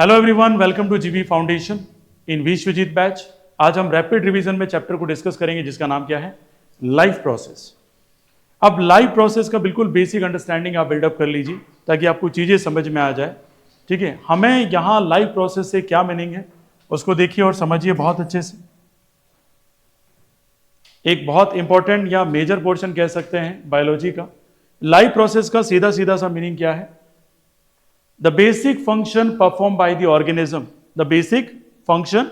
Hello everyone, welcome to जीवी foundation इन Vishwajeet batch. आज हम रैपिड रिवीजन में चैप्टर को डिस्कस करेंगे जिसका नाम क्या है, लाइफ प्रोसेस। अब लाइफ प्रोसेस का बिल्कुल बेसिक अंडरस्टैंडिंग आप बिल्डअप कर लीजिए ताकि आपको चीजें समझ में आ जाए। ठीक है, हमें यहां लाइफ प्रोसेस से क्या मीनिंग है उसको देखिए और समझिए बहुत अच्छे से। एक बहुत इंपॉर्टेंट या मेजर पोर्शन कह सकते हैं बायोलॉजी का। लाइफ प्रोसेस का सीधा सीधा सा मीनिंग क्या है? The basic function performed by the organism. The basic function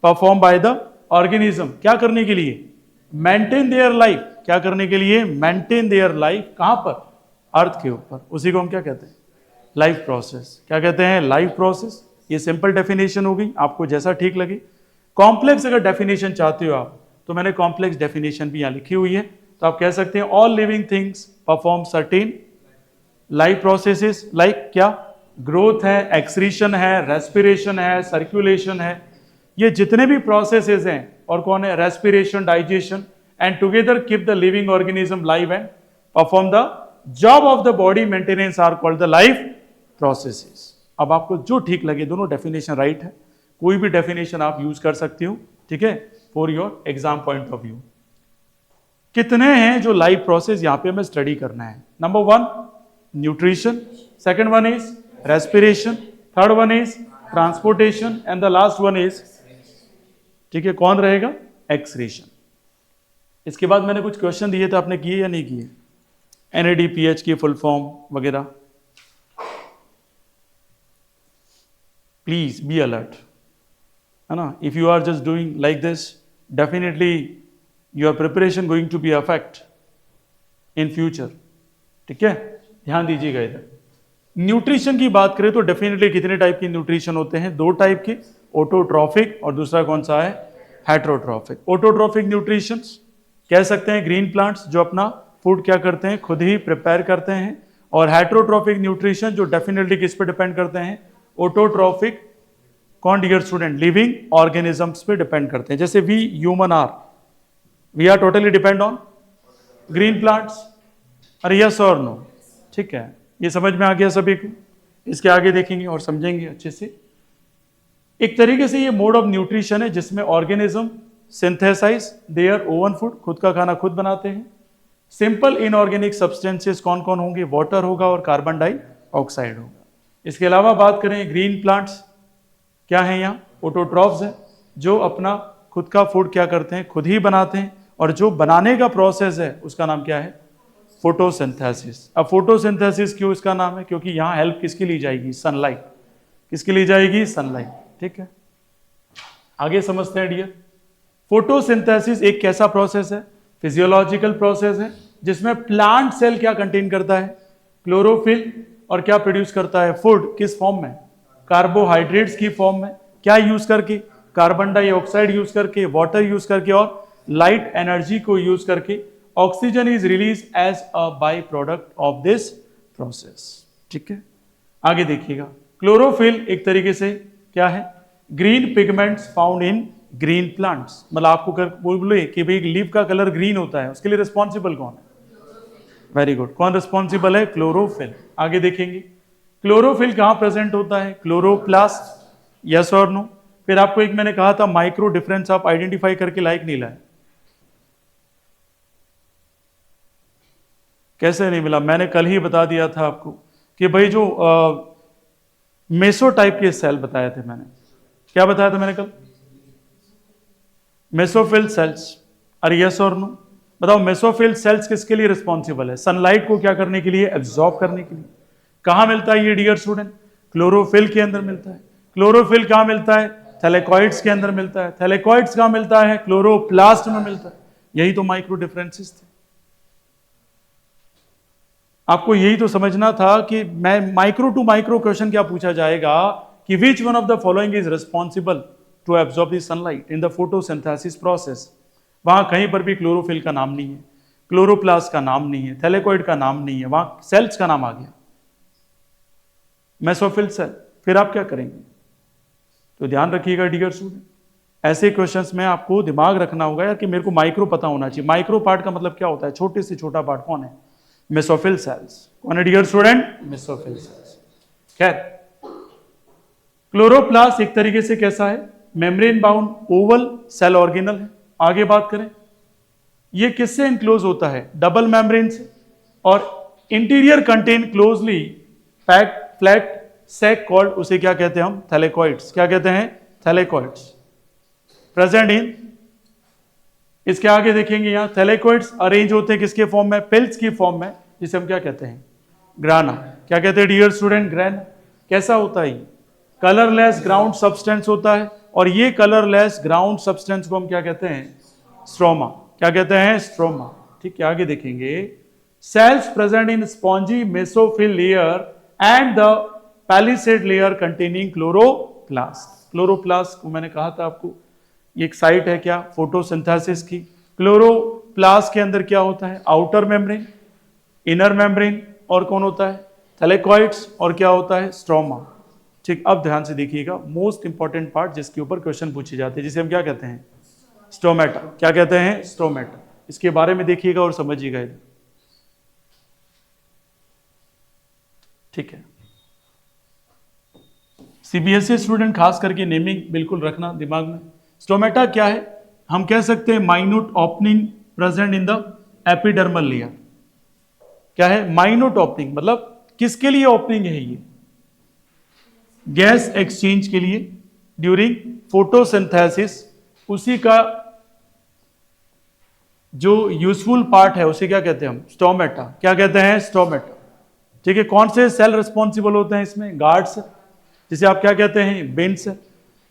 performed by the organism. क्या करने के लिए? Maintain their life. क्या करने के लिए? Maintain their life. कहां पर? अर्थ के ऊपर। उसी को हम क्या कहते हैं? Life process. क्या कहते हैं? Life process. ये सिंपल डेफिनेशन हो गई, आपको जैसा ठीक लगे। कॉम्प्लेक्स अगर डेफिनेशन चाहते हो आप, तो मैंने कॉम्प्लेक्स डेफिनेशन भी यहां लिखी हुई है। तो आप कह सकते हैं all living things perform certain life processes. Like क्या? ग्रोथ है, एक्सक्रीशन है, रेस्पिरेशन है, सर्कुलेशन है। ये जितने भी प्रोसेसेस हैं, और कौन है? Respiration, digestion, and together keep the living organism live and perform the job of the body maintenance are called the life processes. अब आपको जो ठीक लगे, दोनों डेफिनेशन राइट है, कोई भी डेफिनेशन आप यूज कर सकते हो। ठीक है, for your exam point of view. कितने हैं जो लाइफ प्रोसेस यहां पे हमें स्टडी करना है? Number 1 nutrition, second one is respiration, third one is transportation and the last one is, ठीक है, कौन रहेगा? excretion। इसके बाद मैंने कुछ क्वेश्चन दिए थे, आपने किए या नहीं किए? NADPH की फुल फॉर्म वगैरह। प्लीज बी अलर्ट, है ना। If you are just doing like this, definitely your preparation going to be affect in future. ठीक है, ध्यान दीजिएगा इधर। न्यूट्रिशन की बात करें तो डेफिनेटली कितने टाइप के न्यूट्रिशन होते हैं? 2 टाइप के, ऑटोट्रॉफिक और दूसरा कौन सा है? हेट्रोट्रॉफिक। ऑटोट्रॉफिक न्यूट्रिशन कह सकते हैं ग्रीन प्लांट्स जो अपना फूड क्या करते हैं? खुद ही प्रिपेयर करते हैं। और हेट्रोट्रॉफिक न्यूट्रिशन जो डेफिनेटली किस पे डिपेंड करते हैं? ऑटोट्रॉफिक कौन डियर स्टूडेंट? लिविंग ऑर्गेनिजम्स पे डिपेंड करते हैं। जैसे we human are totally depend on green plants. अरे यस और नो? ठीक है, ये समझ में आ गया सभी को। इसके आगे देखेंगे और समझेंगे अच्छे से। एक तरीके से ये मोड ऑफ न्यूट्रिशन है जिसमें organism synthesize their own food, खुद का खाना खुद बनाते हैं। सिंपल इनऑर्गेनिक सब्सटेंसेस कौन कौन होंगे? वाटर होगा और कार्बन डाइऑक्साइड होगा। इसके अलावा बात करें ग्रीन प्लांट्स, क्या है यहाँ? ऑटोट्रॉफ्स है, जो अपना खुद का फूड क्या करते हैं? खुद ही बनाते हैं। और जो बनाने का प्रोसेस है उसका नाम क्या है? फोटोसिंथेसिस। अब फोटोसिंथेसिस क्यों इसका नाम है? क्योंकि यहां हेल्प किसकी ली जाएगी? सनलाइट। किसकी ली जाएगी? सनलाइट। ठीक है, आगे समझते हैं डियर। फोटोसिंथेसिस एक कैसा प्रोसेस है? फिजियोलॉजिकल प्रोसेस है जिसमें प्लांट सेल क्या कंटेन करता है? क्लोरोफिल। और क्या प्रोड्यूस करता है? फूड। किस फॉर्म में? कार्बोहाइड्रेट्स की फॉर्म में। क्या यूज करके? कार्बन डाइऑक्साइड यूज करके, वाटर यूज करके और लाइट एनर्जी को यूज करके। Oxygen is release as a by product of this process. ठीक है, आगे देखिएगा। क्लोरोफिल एक तरीके से क्या है? Green pigments found in green plants. मतलब आपको बोले कि भाई लीफ का कलर ग्रीन होता है, उसके लिए रिस्पॉन्सिबल कौन है? वेरी गुड, कौन रिस्पॉन्सिबल है? क्लोरोफिल। आगे देखेंगे क्लोरोफिल कहां प्रेजेंट होता है? क्लोरोप्लास्ट। यस और नो? फिर आपको एक मैंने कहा था माइक्रो डिफरेंस आप आइडेंटिफाई करके लाइक नहीं लाए। कैसे नहीं मिला? मैंने कल ही बता दिया था आपको कि भाई जो मेसो टाइप के सेल बताए थे मैंने। क्या बताया था मैंने कल? Mesophyll cells. अरे यस और नो? बताओ मेसोफिल सेल्स किसके लिए रिस्पॉन्सिबल है? सनलाइट को क्या करने के लिए? एब्जॉर्ब करने के लिए। कहां मिलता है ये डियर स्टूडेंट? क्लोरोफिल के अंदर मिलता है। क्लोरोफिल कहां मिलता है? थैलेकॉइड्स के अंदर मिलता है। थैलेकॉइड्स कहां मिलता है? क्लोरोप्लास्ट में मिलता है। यही तो माइक्रो डिफरेंसेस थे। आपको यही तो समझना था कि मैं माइक्रो टू माइक्रो क्वेश्चन क्या पूछा जाएगा कि which one of the following is responsible to absorb the sunlight in the photosynthesis process. वहां कहीं पर भी क्लोरोफिल का नाम नहीं है, क्लोरोप्लास्ट का नाम नहीं है, थैलेकॉइड का नाम नहीं है, वहां सेल्स का नाम आ गया, मेसोफिल सेल। फिर आप क्या करेंगे? तो ध्यान रखिएगा डियर स्टूडेंट, ऐसे क्वेश्चंस में आपको दिमाग रखना होगा यार कि मेरे को माइक्रो पता होना चाहिए। माइक्रो पार्ट का मतलब क्या होता है? छोटे से छोटा पार्ट कौन है? Mesophyll cells. कौन है डियर स्टूडेंट? Mesophyll cells. खैर, क्लोरोप्लास्ट एक तरीके से कैसा है, membrane bound oval cell organelle है। आगे बात करें, ये किससे इनक्लोज होता है, डबल मेम्ब्रेन से, और interior contain closely packed flat sac called, उसे क्या कहते हैं हम, थैलेकॉइड्स। क्या कहते हैं, थैलेकॉइड्स, प्रेजेंट इन, इसके आगे देखेंगे यहां थैलेकॉइड्स अरेंज होते हैं किसके फॉर्म में, पिल्स की फॉर्म में, जिसे हम क्या कहते हैं, ग्राना। क्या कहते हैं डियर स्टूडेंट, ग्रैन। कैसा होता है, कलरलेस ग्राउंड सब्सटेंस होता है, और ये कलरलेस ग्राउंड सब्सटेंस को हम क्या कहते हैं, स्ट्रोमा। क्या कहते हैं, स्ट्रोमा। ठीक है, आगे देखेंगे, cells present in spongy mesophyll layer and the palisade layer containing chloroplast. Chloroplast को मैंने कहा था आपको, ये एक साइट है क्या, फोटोसिंथेसिस की। क्लोरोप्लास्ट के अंदर क्या होता है, आउटर मेम्ब्रेन, इनर मेम्ब्रेन, और कौन होता है, थैलेकॉइड्स, और क्या होता है, स्ट्रोमा। ठीक, अब ध्यान से देखिएगा, मोस्ट इंपॉर्टेंट पार्ट जिसके ऊपर क्वेश्चन पूछे जाते हैं, जिसे हम क्या कहते हैं, स्टोमेटा। क्या कहते हैं, स्टोमेटा। इसके बारे में देखिएगा और समझिएगा इधर। ठीक है, सीबीएसई स्टूडेंट खास करके नेमिंग बिल्कुल रखना दिमाग में। स्टोमेटा क्या है, हम कह सकते हैं minute opening present in the epidermal layer. क्या है, माइन्यूट ओपनिंग, मतलब किसके लिए ओपनिंग है ये, गैस एक्सचेंज के लिए ड्यूरिंग फोटोसिंथेसिस। उसी का जो यूजफुल पार्ट है उसे क्या कहते हैं हम, स्टोमेटा। क्या कहते हैं, स्टोमेटा। ठीक है, कौन से सेल रिस्पॉन्सिबल होते हैं इसमें, गार्ड सेल, जिसे आप क्या कहते हैं, बेन सेल,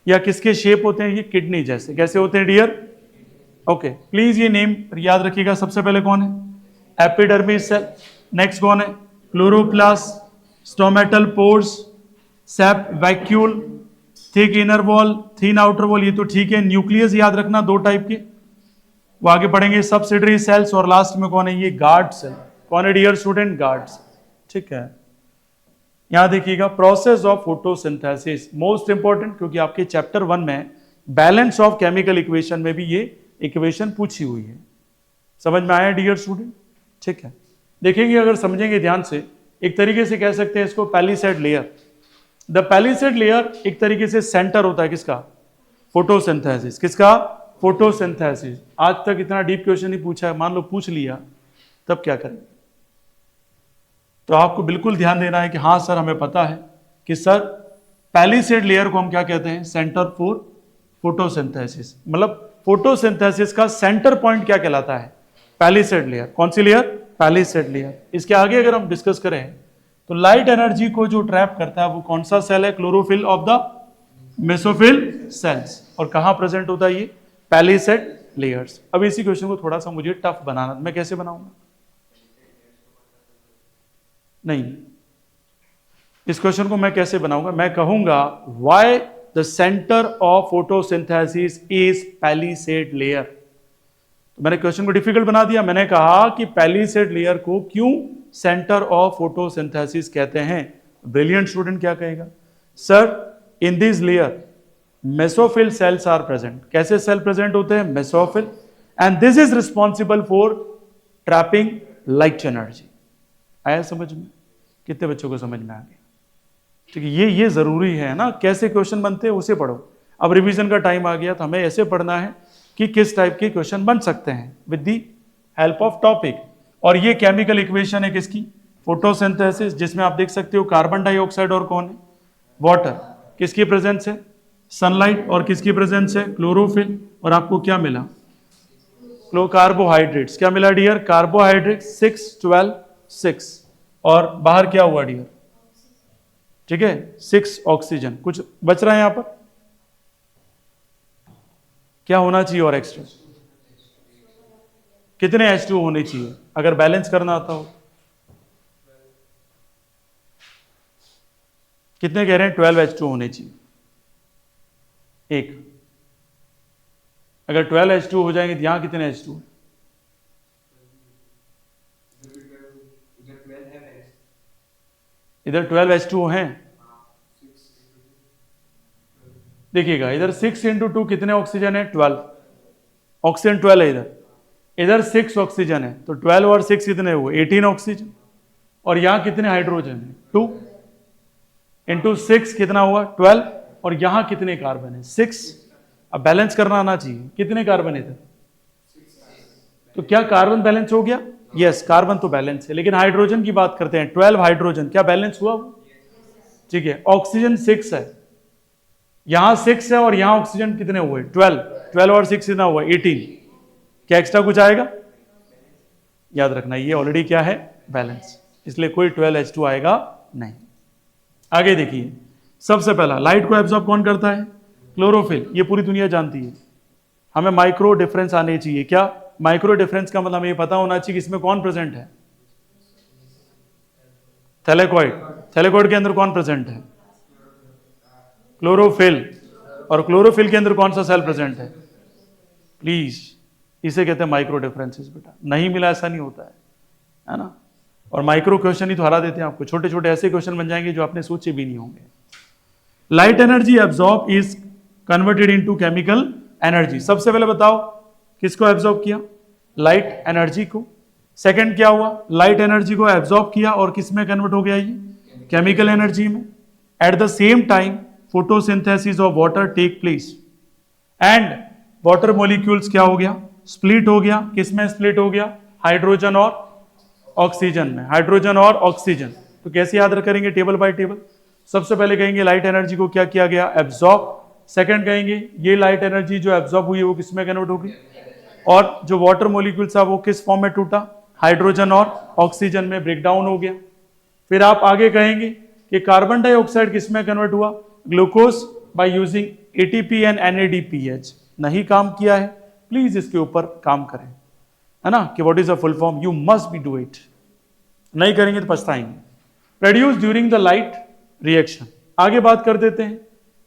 या किसके शेप होते हैं ये, किडनी जैसे। कैसे होते हैं डियर, ओके, प्लीज ये नेम याद रखिएगा। सबसे पहले कौन है, एपिडर्मिस सेल, नेक्स्ट कौन है, chloroplast, stomatal pores, sap vacuole, thick inner wall, thin outer wall, ये तो ठीक है। न्यूक्लियस याद रखना, दो टाइप के, वो आगे पढ़ेंगे, सब्सिडरी सेल्स, और लास्ट में कौन है, ये गार्ड सेल। कौन है डियर स्टूडेंट, गार्ड्स। ठीक है, यहां देखिएगा, process of photosynthesis most important, क्योंकि आपके चैप्टर 1 में बैलेंस ऑफ केमिकल इक्वेशन में भी ये इक्वेशन पूछी हुई है। समझ में आया डियर स्टूडेंट। ठीक है, देखेंगे, अगर समझेंगे ध्यान से, एक तरीके से कह सकते हैं इसको palisade layer. The palisade layer एक तरीके से सेंटर होता है किसका, फोटोसिंथेसिस। किसका, फोटोसिंथेसिस। आज तक इतना डीप क्वेश्चन नहीं पूछा है, मान लो पूछ लिया, तब क्या करेंगे। तो आपको बिल्कुल ध्यान देना है कि हाँ सर हमें पता है कि सर पैलिसेड लेयर को हम क्या कहते हैं, सेंटर फॉर फोटोसिंथेसिस। मतलब फोटोसिंथेसिस का सेंटर पॉइंट क्या कहलाता है, पैलिसेड लेयर। कौन सी लेयर, पैलिसेड लेयर। इसके आगे अगर हम डिस्कस करें तो लाइट एनर्जी को जो ट्रैप करता है वो कौन सा सेल है, chlorophyll of the mesophyll cells. और कहां प्रेजेंट होता है ये, पैलिसेड लेयर्स। अब इसी क्वेश्चन को थोड़ा सा मुझे टफ बनाना, मैं कैसे बनाऊंगा, नहीं, इस क्वेश्चन को मैं कैसे बनाऊंगा, मैं कहूंगा why the centre of photosynthesis is palisade layer. तो मैंने क्वेश्चन को डिफिकल्ट बना दिया, मैंने कहा कि पैलिसेड लेयर को क्यों सेंटर ऑफ फोटोसिंथेसिस कहते हैं। ब्रिलियंट स्टूडेंट क्या कहेगा, sir in this layer mesophyll cells are present. कैसे सेल प्रेजेंट होते हैं, mesophyll, and this is responsible for trapping light energy. आया समझ में, कितने बच्चों को समझ में आ गया। ठीक है, ये जरूरी है ना, कैसे क्वेश्चन बनते हैं उसे पढ़ो। अब रिवीजन का टाइम आ गया, तो हमें ऐसे पढ़ना है कि किस टाइप के क्वेश्चन बन सकते हैं with the help of topic. और ये केमिकल इक्वेशन है किसकी, फोटोसिंथेसिस, जिसमें आप देख सकते हो कार्बन डाइऑक्साइड और कौन है, वाटर। किसकी प्रेजेंस है, सनलाइट, और किसकी प्रेजेंस है, क्लोरोफिल। और आपको क्या मिला, कार्बोहाइड्रेट्स। क्या मिला डियर, कार्बोहाइड्रेट 6 12 6, और बाहर क्या हुआ डियर, ठीक है 6 ऑक्सीजन। कुछ बच रहा है यहां पर, क्या होना चाहिए और एक्स्ट्रा, कितने H2 होने चाहिए अगर बैलेंस करना आता हो, कितने कह रहे हैं, 12 H2 होने चाहिए एक। अगर 12 H2 हो जाएंगे तो यहां कितने H2, इधर 12 H2 हैं, देखिएगा इधर 6 × 2 कितने ऑक्सीजन है, 12 ऑक्सीजन, 12 है इधर 6 ऑक्सीजन है, तो 12 और 6 कितने हुए, 18 ऑक्सीजन। और यहां कितने हाइड्रोजन है, 2 × 6 कितना हुआ, 12। और यहां कितने कार्बन है? 6। अब बैलेंस करना आना चाहिए, कितने कार्बन इधर? तो क्या कार्बन बैलेंस हो गया? यस, कार्बन तो बैलेंस है, लेकिन हाइड्रोजन की बात करते हैं। 12 हाइड्रोजन, क्या बैलेंस हुआ वो? ठीक है। ऑक्सीजन 6 है, यहां 6 है और यहां ऑक्सीजन कितने हुए? 12। 12 और 6 कितना हुआ? 18। क्या एक्स्ट्रा कुछ आएगा? याद रखना ये ऑलरेडी क्या है? बैलेंस, इसलिए कोई 12H2 आएगा नहीं। आगे देखिए, सबसे पहला लाइट को एब्जॉर्ब कौन करता है? क्लोरोफिल। ये पूरी दुनिया जानती है। हमें माइक्रो डिफरेंस आने चाहिए। क्या माइक्रो डिफरेंस का मतलब? हमें ये पता होना चाहिए कि इसमें कौन प्रेजेंट है? थैलेकॉइड। थैलेकॉइड के अंदर कौन प्रेजेंट है? क्लोरोफिल। और क्लोरोफिल के अंदर कौन सा सेल प्रेजेंट है? प्लीज, इसे कहते हैं माइक्रो डिफरेंसेस बेटा। नहीं मिला ऐसा नहीं होता है ना? और माइक्रो क्वेश्चन ही तो हरा देते हैं आपको। छोटे छोटे ऐसे क्वेश्चन बन जाएंगे जो आपने सोचे भी नहीं होंगे। Light energy absorb is converted into chemical energy. सबसे पहले बताओ किसको एब्जॉर्ब किया? लाइट एनर्जी को। सेकंड क्या हुआ? लाइट एनर्जी को एब्जॉर्ब किया और किस में कन्वर्ट हो गया? ये केमिकल एनर्जी में। At the same time photosynthesis of water take place and water molecules क्या हो गया? स्प्लिट हो गया। किस में स्प्लिट हो गया? हाइड्रोजन और ऑक्सीजन में। हाइड्रोजन और ऑक्सीजन। तो कैसे याद करेंगे? Table by table. सबसे पहले कहेंगे लाइट एनर्जी को क्या किया गया? एब्जॉर्ब। सेकंड कहेंगे ये लाइट एनर्जी जो एब्जॉर्ब हुई है वो किस में कन्वर्ट होगी? और जो वाटर मॉलिक्यूल था वो किस फॉर्म में टूटा? हाइड्रोजन और ऑक्सीजन में ब्रेक डाउन हो गया। फिर आप आगे कहेंगे कि कार्बन डाइऑक्साइड किस में कन्वर्ट हुआ? Glucose, by using ATP and NADPH। नहीं काम किया है, प्लीज इसके ऊपर काम करें, है ना? कि what is a full form, you must be do it. नहीं करेंगे तो पछताएंगे। Produce during the light reaction. आगे बात कर देते हैं।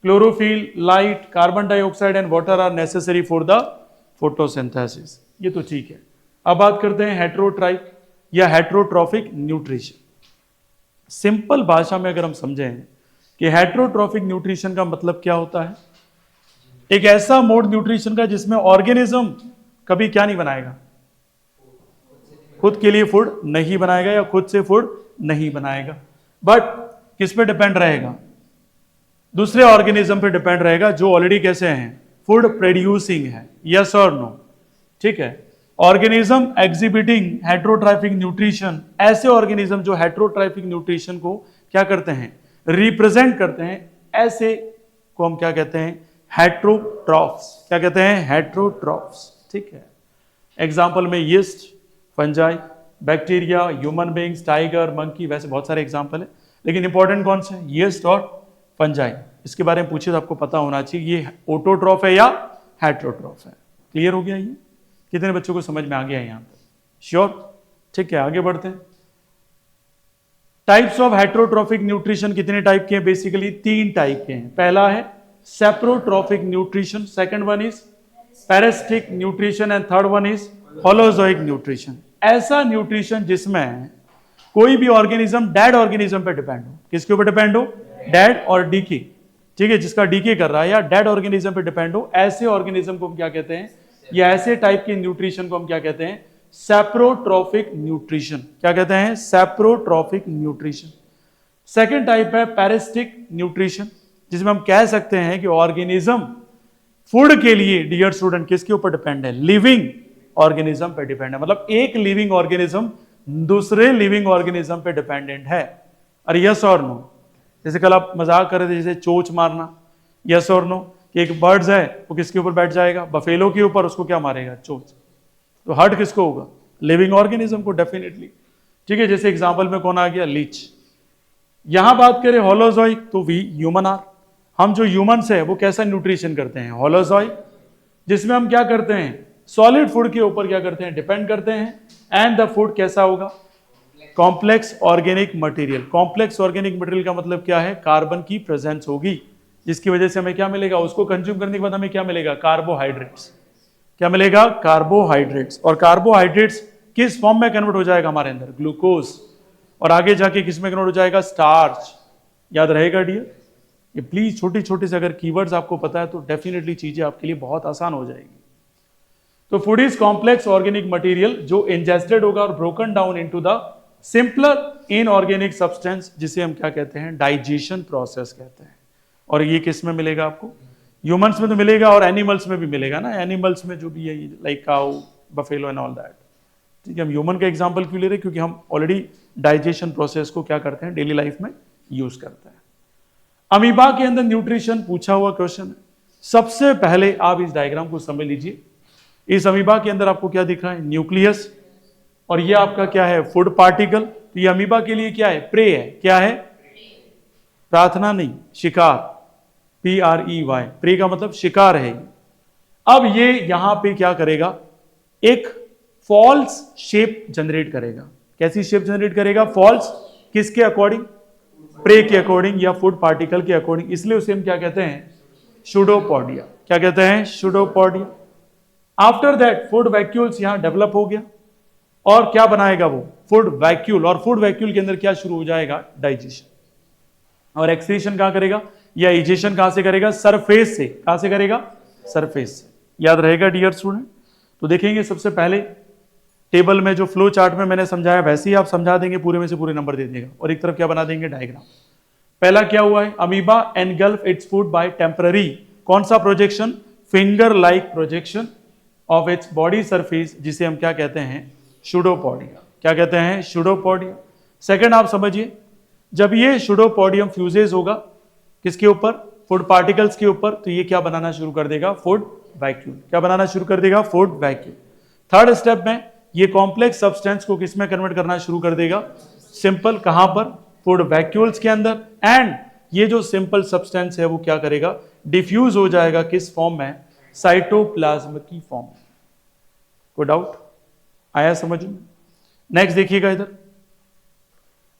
Chlorophyll, light, carbon dioxide and water are necessary for the photosynthesis. ये तो ठीक है। अब बात करते हैं हेट्रोट्राइक या हेट्रोट्रॉफिक न्यूट्रिशन। सिंपल भाषा में अगर हम समझें कि हेट्रोट्रॉफिक न्यूट्रिशन का मतलब क्या होता है? एक ऐसा मोड न्यूट्रिशन का जिसमें ऑर्गेनिज्म कभी क्या नहीं बनाएगा? खुद के लिए फूड नहीं बनाएगा या खुद से फूड नहीं बनाएगा, बट किस पे डिपेंड रहेगा? दूसरे ऑर्गेनिज्म पे डिपेंड रहेगा जो ऑलरेडी कैसे हैं? फूड प्रोड्यूसिंग है। यस और नो? ठीक है। ऑर्गेनिज्म एग्जिबिटिंग हेट्रोट्रॉफिक न्यूट्रिशन, ऐसे ऑर्गेनिज्म जो हेट्रोट्रॉफिक न्यूट्रिशन को क्या करते हैं? रिप्रेजेंट करते हैं, ऐसे को हम क्या कहते हैं? हेट्रोट्रॉफ्स। क्या कहते हैं? हेट्रोट्रॉफ्स। ठीक है। एग्जाम्पल में yeast, fungi, bacteria, human beings, tiger, monkey, वैसे बहुत सारे एग्जाम्पल है, लेकिन इंपॉर्टेंट कौन से? यीस्ट और फंजाई। इसके बारे में पूछे तो आपको पता होना चाहिए ये ऑटोट्रॉफ है या हेट्रोट्रॉफ है। क्लियर हो गया? ये कितने बच्चों को समझ में आ गया है यहां तक? श्योर? ठीक है, आगे बढ़ते हैं। टाइप्स ऑफ हेट्रोट्रॉफिक न्यूट्रिशन कितने टाइप के हैं? बेसिकली 3 टाइप के हैं। पहला है saprotrophic nutrition, second one is parasitic nutrition and third one is holozoic nutrition. ऐसा न्यूट्रिशन जिसमें कोई भी ऑर्गेनिज्म डेड ऑर्गेनिज्म पे डिपेंड हो। किसके ऊपर डिपेंड हो? डेड और डीके। ठीक है, जिसका डीके कर रहा है या डेड ऑर्गेनिज्म पे डिपेंड हो, ऐसे ऑर्गेनिज्म को हम क्या कहते हैं? या ऐसे टाइप के न्यूट्रिशन को हम क्या कहते हैं? Saprotrophic nutrition. क्या कहते हैं? Saprotrophic nutrition. सेकेंड टाइप है पैरासिटिक न्यूट्रिशन, जिसमें हम कह सकते हैं कि ऑर्गेनिज्म फूड के लिए, डियर स्टूडेंट, किसके ऊपर डिपेंड है? लिविंग ऑर्गेनिज्म पे डिपेंड है। मतलब एक लिविंग ऑर्गेनिज्म दूसरे लिविंग ऑर्गेनिज्म पे डिपेंडेंट है। और यस और नो? जैसे कल आप मजाक कर रहे थे, जैसे चोंच मारना, यस और नो? कि एक बर्ड्स है वो किसके ऊपर बैठ जाएगा? बफेलो के ऊपर, उसको क्या मारेगा? चोंच। तो हर्ट किसको होगा? लिविंग ऑर्गेनिज्म को, डेफिनेटली। ठीक है, जैसे एग्जांपल में कौन आ गया? लीच। यहां बात करें होलोजोइक, तो वी ह्यूमन आर। हम जो ह्यूमंस है वो कैसा न्यूट्रिशन करते हैं? होलोजोइक, जिसमें हम क्या करते हैं? सॉलिड फूड के ऊपर क्या करते हैं? डिपेंड करते हैं। एंड द फूड कैसा होगा? Complex organic material. Complex organic material का मतलब क्या है? कार्बन की प्रेजेंस होगी, जिसकी वजह से हमें क्या मिलेगा? उसको कंज्यूम करने के बाद हमें क्या मिलेगा? कार्बोहाइड्रेट्स। क्या मिलेगा? कार्बोहाइड्रेट्स। और कार्बोहाइड्रेट्स किस फॉर्म में कन्वर्ट हो जाएगा हमारे अंदर? ग्लूकोज। और आगे जाके किस में कन्वर्ट हो जाएगा? स्टार्च। याद रहेगा डियर? ये प्लीज छोटी छोटी से अगर कीवर्ड्स आपको पता है तो डेफिनेटली चीजें आपके लिए बहुत आसान हो जाएगी। तो food is complex organic material जो इंजेस्टेड होगा और broken down into the simpler inorganic substance, जिसे हम क्या कहते हैं? डाइजेशन प्रोसेस कहते हैं। और ये किस में मिलेगा आपको? ह्यूमंस में तो मिलेगा और एनिमल्स में भी मिलेगा ना, एनिमल्स में जो भी है like cow, buffalo and all that. ठीक है, हम ह्यूमन का एग्जांपल क्यों ले रहे हैं? क्योंकि हम ऑलरेडी डाइजेशन प्रोसेस को क्या करते हैं, डेली लाइफ में यूज करते हैं। अमीबा के अंदर न्यूट्रिशन पूछा हुआ क्वेश्चन है। सबसे पहले आप इस डायग्राम को समझ लीजिए। इस अमीबा के अंदर आपको क्या दिख रहा है? न्यूक्लियस, और ये आपका क्या है? Food particle. तो ये अमीबा के लिए क्या है? प्रे है। क्या है? प्रार्थना नहीं, शिकार। PREY, प्रे का मतलब शिकार है। अब ये यहां पे क्या करेगा? एक फॉल्स शेप जनरेट करेगा। कैसी शेप जनरेट करेगा? फॉल्स। किसके अकॉर्डिंग? प्रे के अकॉर्डिंग या फूड पार्टिकल के अकॉर्डिंग। इसलिए उसे हम क्या कहते हैं? सूडोपोडिया। क्या कहते हैं? Pseudopodia. After that food vacuoles यहां डेवलप हो गया, और क्या बनाएगा वो? Food vacuole. और फूड वैक्यूल के अंदर क्या शुरू हो जाएगा? डाइजेशन। और एक्सक्रीशन कहां करेगा, या इजेशन कहां से करेगा? सरफेस से। कहां से करेगा? सरफेस से। याद रहेगा डियर स्टूडेंट? तो देखेंगे सबसे पहले टेबल में जो फ्लो चार्ट में मैंने समझाया वैसे ही आप समझा देंगे, पूरे में से पूरे नंबर दे देगा, और एक तरफ क्या बना देंगे? डायग्राम। पहला क्या हुआ है? Amoeba engulf its food by temporary, कौन सा projection? Finger like projection of its body surface, जिसे हम क्या कहते हैं? सूडोपोडिया। क्या कहते हैं? सूडोपोडिया। सेकंड आप समझिए, जब ये सूडोपोडियम फ्यूजेज होगा किसके ऊपर? फूड पार्टिकल्स के ऊपर, तो ये क्या बनाना शुरू कर देगा? Food vacuole. क्या बनाना शुरू कर देगा? Food vacuole. थर्ड स्टेप में ये कॉम्प्लेक्स सब्सटेंस को किस में कन्वर्ट करना शुरू कर देगा? सिंपल। कहां पर? फूड वैक्यूल्स के अंदर। एंड ये जो सिंपल सब्सटेंस है वो क्या करेगा? डिफ्यूज हो जाएगा किस फॉर्म में? साइटोप्लाज्म की फॉर्म में। कोई डाउट आया समझ में? नेक्स्ट देखिएगा इधर,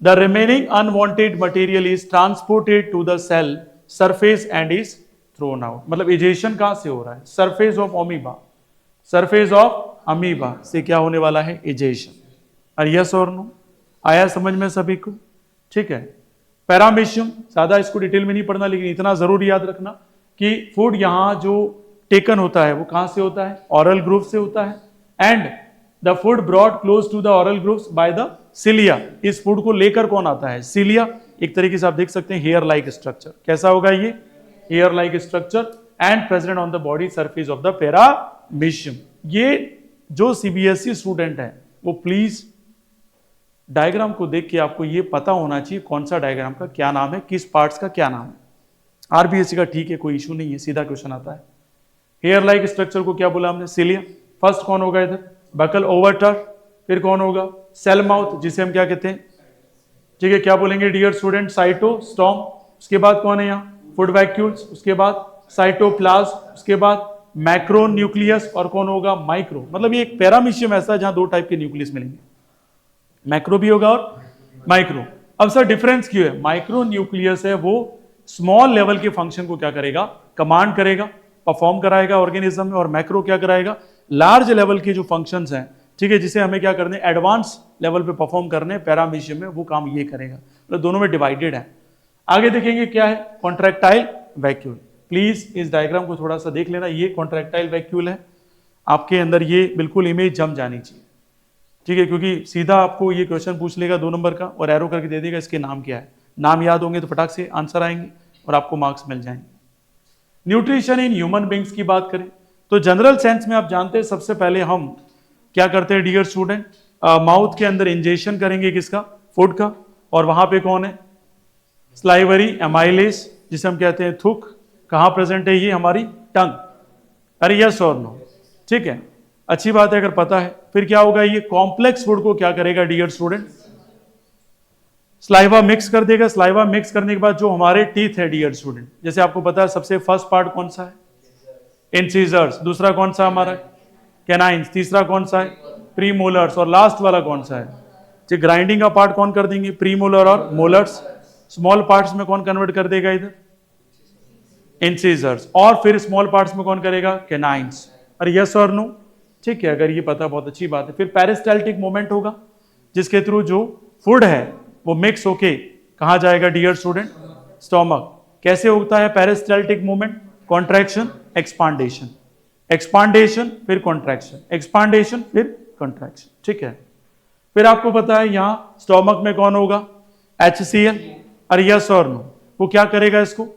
the remaining unwanted material is transported to the cell surface and is thrown out. मतलब इजेशन कहां से हो रहा है? Surface of amoeba. Surface of amoeba से क्या होने वाला है? इजेशन। और यस और नो आया समझ में सभी को? ठीक है। पैरामीशियम, ज्यादा इसको डिटेल में नहीं पढ़ना, लेकिन इतना जरूर याद रखना कि फूड यहां जो टेकन होता है वो कहां से होता है? ऑरल ग्रूव से होता है। And the food brought close to the oral grooves by the cilia. इस फूड को लेकर कौन आता है? सिलिया। एक तरीके से आप देख सकते हैं हेयर लाइक स्ट्रक्चर। कैसा होगा ये? Hair like structure and present on the body surface of the paramecium. ये जो सीबीएसई स्टूडेंट है वो प्लीज डायग्राम को देख के आपको ये पता होना चाहिए कौन सा डायग्राम का क्या नाम है, किस पार्ट्स का क्या नाम है। आरबीएससी का ठीक है, कोई इशू नहीं है, सीधा क्वेश्चन आता है। हेयर लाइक स्ट्रक्चर को क्या बोला हमने? सिलिया। फर्स्ट कौन होगा इधर? बकल ओवरटर। फिर कौन होगा? सेल माउथ, जिसे हम क्या कहते हैं? ठीक है, क्या बोलेंगे डियर स्टूडेंट? साइटोस्टॉम। उसके बाद कौन है यहाँ? Food vacuoles. उसके बाद साइटोप्लाज्म। उसके बाद मैक्रो न्यूक्लियस, और कौन होगा? माइक्रो। मतलब ये एक पैरामीशियम ऐसा है जहां दो टाइप के न्यूक्लियस मिलेंगे, मैक्रो भी होगा और माइक्रो। अब सर डिफरेंस क्यों है? माइक्रो न्यूक्लियस है वो स्मॉल लेवल के फंक्शन को क्या करेगा? कमांड करेगा, परफॉर्म कराएगा ऑर्गेनिज्म में। और मैक्रो क्या कराएगा? लार्ज लेवल के जो फंक्शंस हैं, ठीक है, जिसे हमें क्या करने? एडवांस लेवल पे परफॉर्म करने पैरामीशियम में, वो काम ये करेगा। मतलब दोनों में डिवाइडेड है। आगे देखेंगे क्या है? Contractile vacuole. प्लीज इस डायग्राम को थोड़ा सा देख लेना। ये कॉन्ट्रैक्टाइल वैक्यूल है, आपके अंदर ये बिल्कुल इमेज जम जानी चाहिए, ठीक है, क्योंकि सीधा आपको ये क्वेश्चन पूछ लेगा 2 नंबर का और एरो करके दे देगा इसके नाम क्या है। नाम याद होंगे तो फटाक से आंसर आएंगे और आपको मार्क्स मिल जाएंगे। न्यूट्रिशन इन ह्यूमन बींग्स की बात करें तो जनरल सेंस में आप जानते हैं सबसे पहले हम क्या करते हैं डियर स्टूडेंट? माउथ के अंदर इंजेक्शन करेंगे किसका? फूड का। और वहां पे कौन है? स्लाइवरी एमाइलेस, जिसे हम कहते हैं थूक। कहां प्रेजेंट है ये? हमारी टंग। अरे यस और नो? ठीक है, अच्छी बात है अगर पता है। फिर क्या होगा? ये कॉम्प्लेक्स फूड को क्या करेगा डियर स्टूडेंट? स्लाइवा मिक्स कर देगा। स्लाइवा मिक्स करने के बाद जो हमारे टीथ है डियर स्टूडेंट, जैसे आपको पता है सबसे फर्स्ट पार्ट कौन सा है? इंसिजर्स। दूसरा कौन सा हमारा? कैनाइंस। तीसरा कौन सा है? प्रीमोलर्स। और लास्ट वाला कौन सा है? जो ग्राइंडिंग का पार्ट कौन कर देंगे? प्रीमोलर और मोलर्स। स्मॉल पार्ट्स में कौन कन्वर्ट कर देगा इधर? इंसिजर्स। और फिर स्मॉल पार्ट्स में कौन करेगा? कैनाइंस। अरे यस और नो? ठीक है, अगर ये पता बहुत अच्छी बात है। फिर पेरिस्टाल्टिक मूवमेंट होगा जिसके थ्रू जो फूड है वो मिक्स होके कहां जाएगा डियर स्टूडेंट? स्टोमक। कैसे होता है पेरिस्टाल्टिक मूवमेंट? कॉन्ट्रैक्शन, एक्सपांडेशन, एक्सपांडेशन फिर कॉन्ट्रैक्शन, एक्सपांडेशन फिर कॉन्ट्रैक्शन। ठीक है, फिर आपको पता है यहां स्टोमक में कौन होगा? HCl। अरे यस और नो? वो क्या करेगा? इसको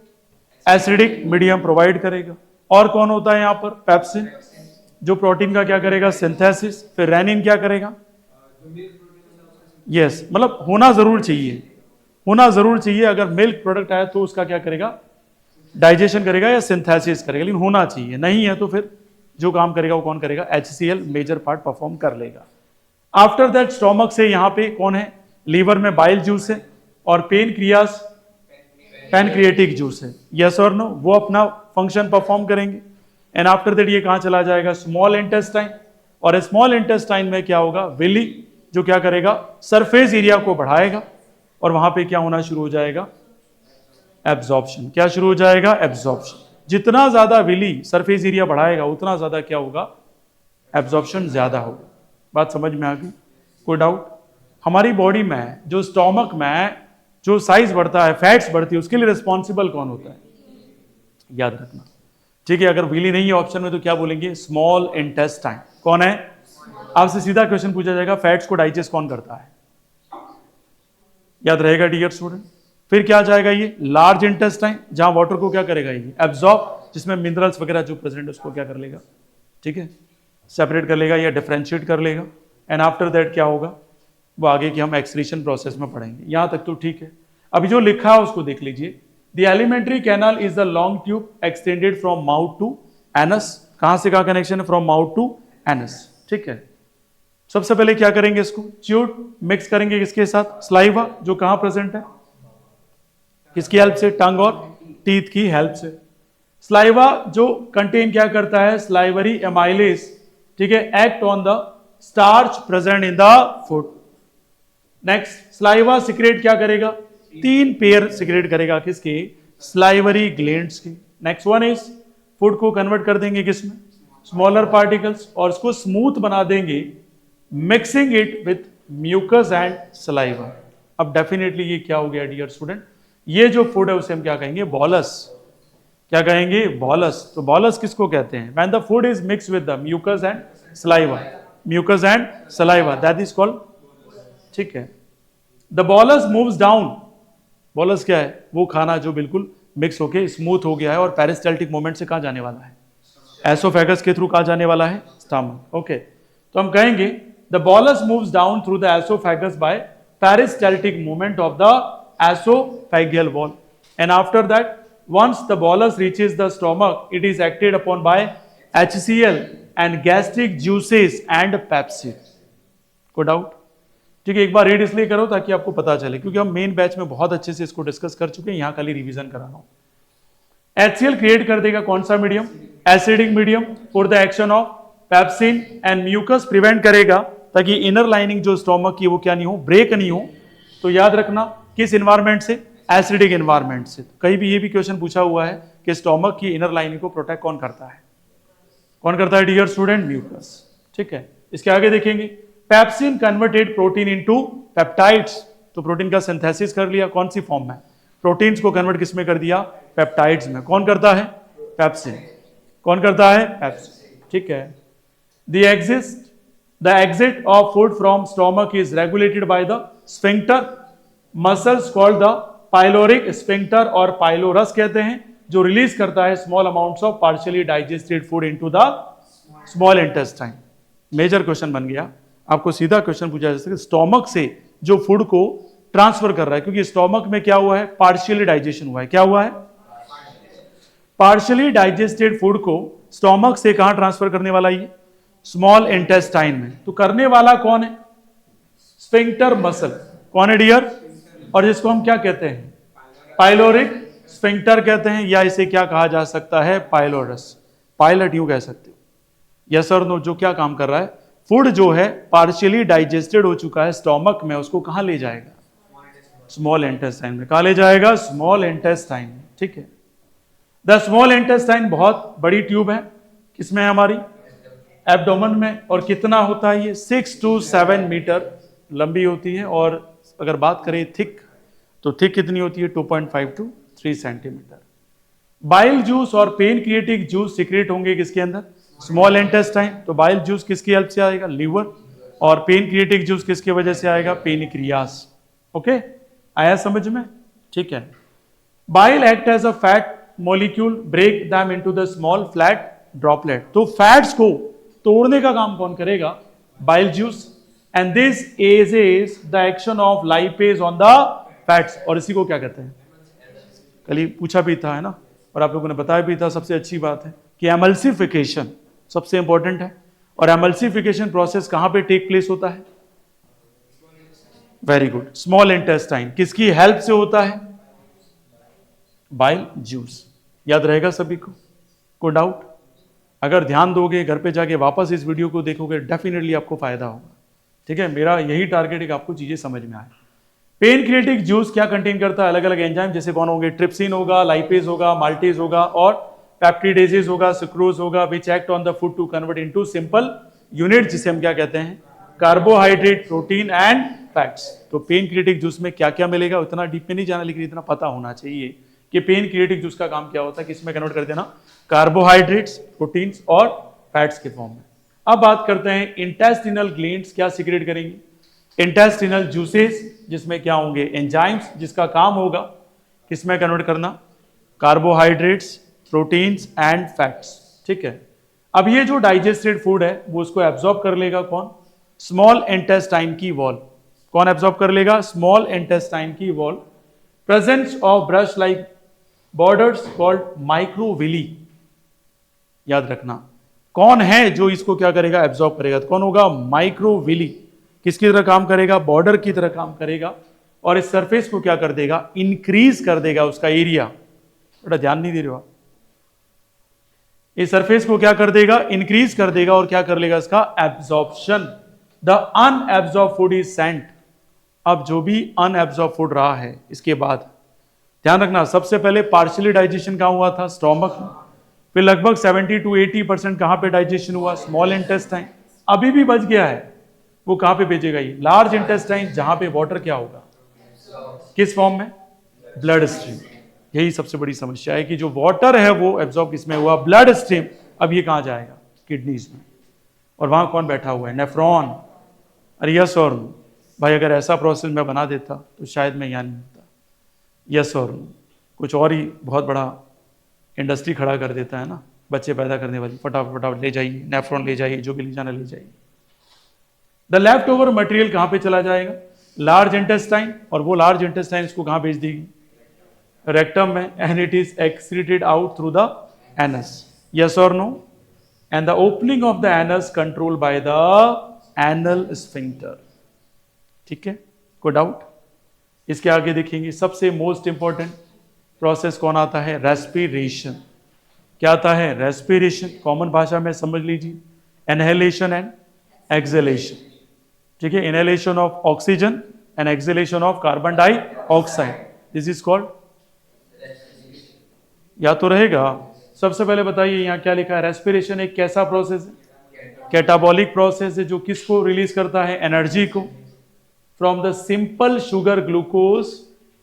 एसिडिक मीडियम प्रोवाइड करेगा। और कौन होता है यहाँ पर? पेप्सिन, जो प्रोटीन का क्या करेगा? सिंथेसिस। फिर रेनिन क्या करेगा? यस, मतलब होना जरूर चाहिए, होना जरूर चाहिए। अगर मिल्क प्रोडक्ट आया तो उसका क्या करेगा? डाइजेशन करेगा या सिंथेसिस करेगा, लेकिन होना चाहिए। नहीं है तो फिर जो काम करेगा वो कौन करेगा? HCl मेजर पार्ट परफॉर्म कर लेगा। आफ्टर दैट स्टोमक से यहाँ पे कौन है? लीवर में बाइल जूस है और पेनक्रियास पैनक्रिएटिक जूस है। यस और नो? वो अपना फंक्शन परफॉर्म करेंगे। एंड आफ्टर दैट ये कहां चला जाएगा? Small intestine. और स्मॉल इंटेस्टाइन में क्या होगा? विली, जो क्या करेगा? सरफेस एरिया को बढ़ाएगा और वहां पे क्या होना शुरू हो जाएगा? एब्जॉर्प्शन। क्या शुरू हो जाएगा? एब्जॉर्प्शन। जितना ज्यादा विली सरफेस एरिया बढ़ाएगा उतना ज्यादा क्या होगा? एब्जॉर्प्शन ज्यादा होगा। बात समझ में आ गई? कोई डाउट? हमारी बॉडी में जो स्टोमक में जो साइज बढ़ता है, फैट्स बढ़ती है, उसके लिए रिस्पॉन्सिबल कौन होता है? याद रखना, ठीक है? अगर विली नहीं है ऑप्शन में तो क्या बोलेंगे? Small intestine. कौन है? आपसे सीधा क्वेश्चन पूछा जाएगा, फैट्स को डाइजेस्ट कौन करता है? याद रहेगा डियर स्टूडेंट? फिर क्या जाएगा? ये लार्ज इंटेस्टाइन, जहां वाटर को क्या करेगा? ये एब्जॉर्ब, जिसमें मिनरल्स वगैरह जो प्रेजेंट है उसको क्या कर लेगा? ठीक है, सेपरेट कर लेगा या डिफरेंशिएट कर लेगा। एंड आफ्टर दैट क्या होगा? वो आगे की हम एक्सक्रीशन प्रोसेस में पढ़ेंगे। यहां तक तो ठीक है। अभी जो लिखा है उसको देख लीजिए। The alimentary canal is the long tube extended from mouth to anus. कहां से कहां कनेक्शन है? From mouth to anus. ठीक है, सबसे पहले क्या करेंगे? इसको च्यूड मिक्स करेंगे किसके साथ? स्लाइवा, जो कहां प्रेजेंट है? किसकी हेल्प से? टंग और टीथ की हेल्प से। स्लाइवा जो कंटेन क्या करता है? Salivary amylase. ठीक है, act on the starch present in the food. Next, saliva secrete क्या करेगा? 3 पेयर सिक्रेट करेगा। किसके? स्लाइवरी ग्लैंड्स के। नेक्स्ट वन इज, फूड को कन्वर्ट कर देंगे किसमें? स्मॉलर पार्टिकल्स, और इसको स्मूथ बना देंगे mixing it with mucus and saliva. अब डेफिनेटली ये क्या हो गया डियर स्टूडेंट? ये जो फूड है उसे हम क्या कहेंगे? बॉलस। क्या कहेंगे? बॉलस। तो बॉलस किसको कहते हैं? When the food is mix with the mucus and saliva, mucus and saliva, that is called. ठीक है, the bolus moves down. Bolus क्या है? वो खाना जो बिल्कुल मिक्स होके स्मूथ हो गया है और पेरिस्टाल्टिक मूवमेंट से कहां जाने वाला है? एसोफेगस के थ्रू कहां जाने वाला है? स्टमक। ओके, तो हम कहेंगे the bolus moves down through the oesophagus by peristaltic movement of the esophageal wall, and after that once the bolus reaches the stomach it is acted upon by HCl and gastric juices and pepsin. को doubt? ठीक है, एक बार read इसलिए करो ताकि आपको पता चले, क्योंकि हम मेन बैच में बहुत अच्छे से इसको डिस्कस कर चुके हैं, यहां खाली रिवीजन करा रहा हूं। HCl क्रिएट कर देगा कौन सा medium? Acidic medium for the action of pepsin and mucus prevent करेगा ताकि इनर लाइनिंग जो स्टोमक की वो क्या नहीं हो? ब्रेक नहीं हो। तो याद रखना, किस इन्वायरमेंट से? एसिडिक इन्वायरमेंट से। कहीं भी ये भी क्वेश्चन पूछा हुआ है कि स्टोमक की इनर लाइनिंग को प्रोटेक्ट कौन करता है? कौन करता है डियर स्टूडेंट? म्यूकस। ठीक है, इसके आगे देखेंगे, pepsin converted protein into peptides. तो प्रोटीन का सिंथेसिस कर लिया, कौन सी फॉर्म में? प्रोटीन्स को कन्वर्ट किस में कर दिया? पेप्टाइड्स में। कौन करता है? पेप्सिन। कौन करता है? पेप्सिन। ठीक है, the exit of food from stomach is regulated by the sphincter muscles called the pyloric sphincter, और पाइलोरस कहते हैं, जो रिलीज करता है small amounts of partially digested food into the small intestine. Major question बन गया। आपको सीधा क्वेश्चन पूछा जा सकता है, स्टोमक से जो फूड को ट्रांसफर कर रहा है, क्योंकि स्टोमक में क्या हुआ है? पार्शियली डाइजेशन हुआ है। क्या हुआ है? पार्शियली डाइजेस्टेड फूड को स्टोमक से कहां ट्रांसफर करने वाला? ये स्मॉल इंटेस्टाइन में। तो करने वाला कौन है? Sphincter muscle. कौन है डियर? और जिसको हम क्या कहते हैं? पाइलोरिक स्फिंक्टर कहते हैं, या इसे क्या कहा जा सकता है? पाइलोरस। पायलट यूं कह सकते हो। यस और नो? जो क्या काम कर रहा है? फूड जो है पार्शियली डाइजेस्टेड हो चुका है स्टोमक में, उसको कहां ले जाएगा? स्मॉल इंटेस्टाइन में। कहां ले जाएगा? स्मॉल इंटेस्टाइन में। ठीक है, द स्मॉल इंटेस्टाइन बहुत बड़ी ट्यूब है, किसमें है? हमारी एब्डोमेन में। और कितना होता है ये? 6 to 7 मीटर लंबी होती है। और अगर बात करें थिक, तो थिक कितनी होती है? 2.5 to 3 सेंटीमीटर। बाइल जूस और पेनक्रिएटिक जूस सीक्रेट होंगे किसके अंदर? Small intestine. तो बाइल जूस किसकी हेल्प से आएगा? लीवर। और पेनक्रिएटिक जूस किसकी वजह से आएगा? पेनक्रियास। ओके, आया समझ में? ठीक है, bile act as a fat molecule break them into the small flat droplet. तो फैट्स को तोड़ने का काम कौन करेगा? Bile juice. And this is the action of lipase on the fats. और इसी को क्या कहते हैं? कल ही पूछा भी था, है ना, और आप लोगों ने बताया भी था। सबसे अच्छी बात है कि एमल्सिफिकेशन सबसे इंपॉर्टेंट है। और एमल्सिफिकेशन प्रोसेस कहां पे टेक प्लेस होता है? Very good, small intestine. किसकी हेल्प से होता है? Bile juice. याद रहेगा सभी को? कोई डाउट? अगर ध्यान दोगे, घर पे जाके वापस इस वीडियो को देखोगे, डेफिनेटली आपको फायदा होगा। ठीक है, मेरा यही टारगेट है कि आपको चीजें समझ में आए। पेनक्रिएटिक जूस क्या कंटेन करता है? अलग अलग एंजाइम, जैसे कौन होंगे? ट्रिप्सिन होगा, लाइपेज होगा, माल्टेज होगा और पेप्टिडेजेस होगा, सुक्रोज होगा, which act on the food to convert into simple unit, जिसे हम क्या कहते हैं? Carbohydrate, protein and fats. तो पेनक्रिएटिक जूस में क्या क्या मिलेगा उतना डीप में नहीं जाना, लेकिन इतना पता होना चाहिए कि पेनक्रिएटिक जूस का काम क्या होता है, किसमें कन्वर्ट कर देना? कार्बोहाइड्रेट्स, प्रोटीन्स और फैट्स के फॉर्म में। अब बात करते हैं इंटेस्टिनल ग्लैंड्स क्या सीक्रेट करेंगे? इंटेस्टिनल जूसेस, जिसमें क्या होंगे? एंजाइम्स, जिसका काम होगा किसमें कन्वर्ट करना? Carbohydrates, proteins and fats. ठीक है, अब ये जो डाइजेस्टेड फूड है वो उसको एब्जॉर्ब कर लेगा कौन? स्मॉल इंटेस्टाइन की वॉल। कौन एब्जॉर्ब कर लेगा? स्मॉल इंटेस्टाइन की wall. Presence of brush like borders called microvilli. याद रखना, कौन है जो इसको क्या करेगा? एब्जॉर्ब करेगा। तो कौन होगा? माइक्रोविली। किसकी तरह काम करेगा? बॉर्डर की तरह काम करेगा। और इस सरफेस को क्या कर देगा? इंक्रीज कर देगा उसका एरिया। बेटा ध्यान नहीं दे रहे हो आप? इस सरफेस को क्या कर देगा? इंक्रीज कर देगा। और क्या कर लेगा? इसका absorption. The unabsorb food is sent. अब जो भी अनएब्जॉर्ब फूड रहा है, इसके बाद ध्यान रखना, सबसे पहले पार्शियली डाइजेशन कहां हुआ था? स्टोमक में। फिर लगभग 70 to 80% कहां पे डाइजेशन हुआ? Small intestine. अभी भी बच गया है, वो कहां पे भेजेगा? ये लार्ज इंटेस्टाइन, जहां पे वाटर क्या होगा? किस फॉर्म में? Blood stream. यही सबसे बड़ी समस्या है कि जो वाटर है वो एब्जॉर्ब किसमें हुआ? Blood stream. अब ये कहां जाएगा? किडनीज में। और वहां कौन बैठा हुआ है? नेफ्रॉन। अरे यस और नो? भाई अगर ऐसा प्रोसेस मैं बना देता तो शायद मैं यहाँ नहीं होता। यस और नो? कुछ और ही बहुत बड़ा इंडस्ट्री खड़ा कर देता है ना, बच्चे पैदा करने वाली। फटाफट फटाफट ले जाइए, नेफ्रॉन ले जाइए, जो भी ले जाना ले जाइए। द लेफ्ट ओवर मटेरियल कहां पे चला जाएगा? Large intestine. और वो लार्ज इंटेस्टाइन इसको कहां भेज देगी? रेक्टम में। And it is excreted out through the anus. Yes और no? And the opening of the anus control by the anal sphincter. ठीक है, कोई डाउट? इसके आगे देखेंगे सबसे मोस्ट इंपॉर्टेंट प्रोसेस कौन आता है? रेस्पिरेशन। क्या आता है? रेस्पिरेशन। कॉमन भाषा में समझ लीजिए, इनहेलेशन एंड एक्सहेलेशन। ठीक है, inhalation of oxygen and exhalation of carbon dioxide, this is called. या तो रहेगा। सबसे पहले बताइए यहां क्या लिखा है? रेस्पिरेशन एक कैसा प्रोसेस है? कैटाबॉलिक प्रोसेस है, जो किसको रिलीज करता है? एनर्जी को from the simple sugar glucose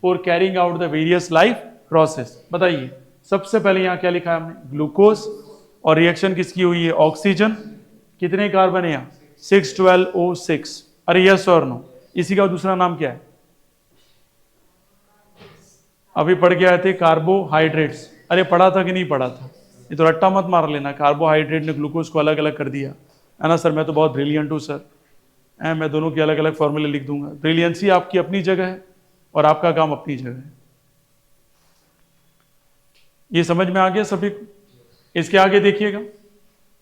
for carrying out the various life process. बताइए सबसे पहले यहां क्या लिखा है हमने? ग्लूकोज। और रिएक्शन किसकी हुई है? ऑक्सीजन। कितने कार्बन है यहां? 612O6। अरे यस और नो? इसी का दूसरा नाम क्या है? अभी पढ़ के आए थे, कार्बोहाइड्रेट्स। अरे पढ़ा था कि नहीं पढ़ा था? ये तो रट्टा मत मार लेना। कार्बोहाइड्रेट ने ग्लूकोज को अलग अलग कर दिया है ना। सर मैं तो बहुत ब्रिलियंट हूं सर, मैं दोनों के अलग अलग फॉर्मूले लिख दूंगा। ब्रिलियंसी आपकी अपनी जगह है और आपका काम अपनी जगह है। ये समझ में आ गया सभी को? इसके आगे देखिएगा,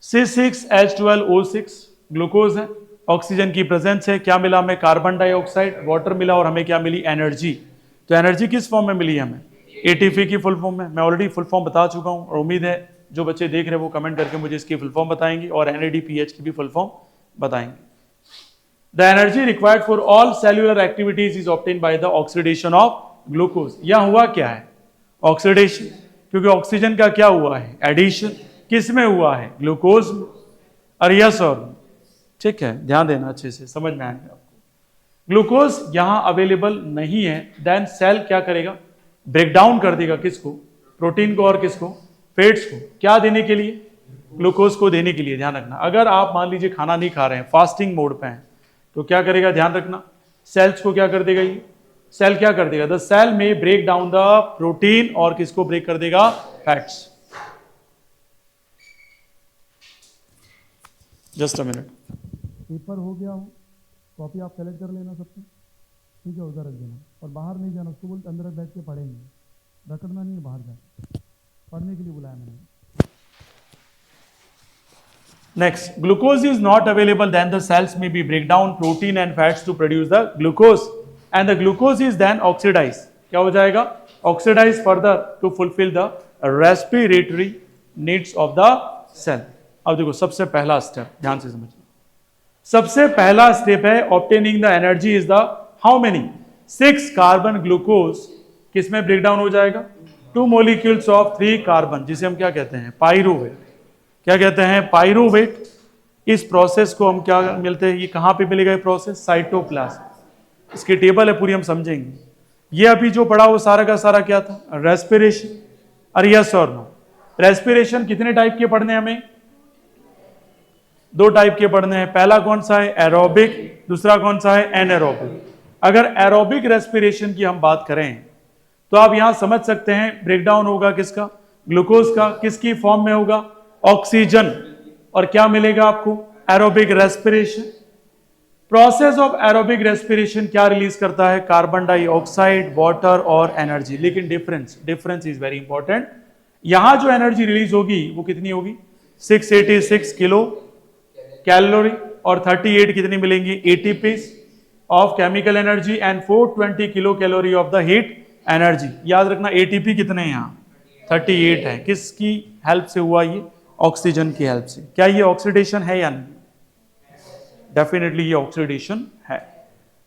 C6H12O6 ग्लूकोज है, ऑक्सीजन की प्रेजेंस है। क्या मिला हमें? कार्बन डाइऑक्साइड, वाटर मिला और हमें क्या मिली? एनर्जी। तो एनर्जी किस फॉर्म में मिली हमें? एटीपी की फुल फॉर्म में। मैं ऑलरेडी फुल फॉर्म बता चुका हूं और उम्मीद है जो बच्चे देख रहे हैं वो कमेंट करके मुझे इसकी फुल फॉर्म बताएंगे और NADPH की भी फुल फॉर्म बताएंगे। The energy required for all cellular activities is obtain by the oxidation of glucose. यहां हुआ क्या है? ऑक्सीडेशन। क्योंकि ऑक्सीजन का क्या हुआ है? एडिशन। किस में हुआ है? ग्लूकोज में। अरे यस और? ठीक है, ध्यान देना अच्छे से, समझ में आएगा आपको। ग्लूकोज यहां अवेलेबल नहीं है, देन सेल क्या करेगा? ब्रेक डाउन कर देगा। किसको? प्रोटीन को और किसको? फैट्स को। क्या देने के लिए? ग्लूकोज को देने के लिए। ध्यान रखना, अगर आप मान लीजिए खाना नहीं खा रहे हैं, फास्टिंग मोड पे हैं, तो क्या करेगा? ध्यान रखना, सेल्स को क्या कर देगा? ये सेल क्या कर देगा? द सेल में ब्रेक डाउन द प्रोटीन और किसको ब्रेक कर देगा? Fats. Just a minute. Paper हो गया हो, कॉपी आप कलेक्ट कर लेना सबसे, ठीक है, उधर रख देना और बाहर नहीं जाना, उसको बोल अंदर बैठ के पढ़ेंगे, रखना नहीं है बाहर जाके, पढ़ने के लिए बुलाया मैंने। Next, glucose is not available, then the cells may be break down protein and fats to produce the glucose, and the glucose is then oxidized. क्या हो जाएगा? Oxidized further to fulfill the respiratory needs of the cell. अब देखो सबसे पहला step ध्यान से समझिए। सबसे पहला स्टेप है obtaining the energy is the how many 6 carbon glucose किस में ब्रेक डाउन हो जाएगा? 2 मोलिक्यूल्स ऑफ 3 कार्बन, जिसे हम क्या कहते हैं? पाइरूवेट। क्या कहते हैं? पाइरूवेट। इस प्रोसेस को हम क्या मिलते हैं? ये कहां पे मिलेगा ये प्रोसेस? साइटोप्लाज्म। इसकी टेबल है पूरी, हम समझेंगे। ये अभी जो पढ़ा वो सारा का सारा क्या था? रेस्पिरेशन। अरे यस और नो? रेस्पिरेशन कितने टाइप के पढ़ने हमें? 2 टाइप के पढ़ने हैं। पहला कौन सा है? एरोबिक। दूसरा कौन सा है? एनएरोबिक। अगर एरोबिक रेस्पिरेशन की हम बात करें तो आप यहां समझ सकते हैं ब्रेकडाउन होगा किसका? ग्लूकोज का। किसकी फॉर्म में होगा? ऑक्सीजन। और क्या मिलेगा आपको? Aerobic respiration. Process of aerobic respiration क्या रिलीज करता है? कार्बन डाइऑक्साइड, वाटर और एनर्जी। लेकिन डिफरेंस इज वेरी इंपॉर्टेंट। यहां जो एनर्जी रिलीज होगी वो कितनी होगी? 686 किलो कैलोरी और 38 कितनी मिलेंगी? ATP of chemical energy and 420 kilo calorie of the heat energy. याद रखना एटीपी कितने हैं यहाँ? 38 है। किसकी हेल्प से हुआ ये? ऑक्सीजन की हेल्प से। क्या ये ऑक्सीडेशन है या नहीं? डेफिनेटली ये ऑक्सीडेशन है।